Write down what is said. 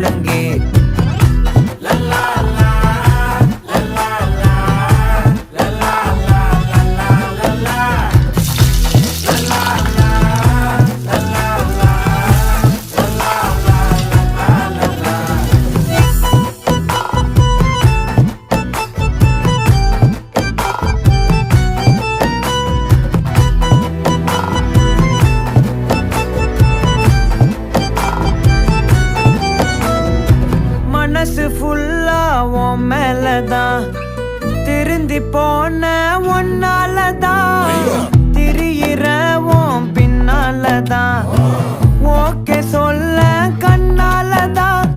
ஒழுங்கே மனசு ஃபுல்லா உன் மேலதான் திருந்தி போன ஒன்னாலதான் திரியிற உன் பின்னாலதான் ஓகே சொல்ல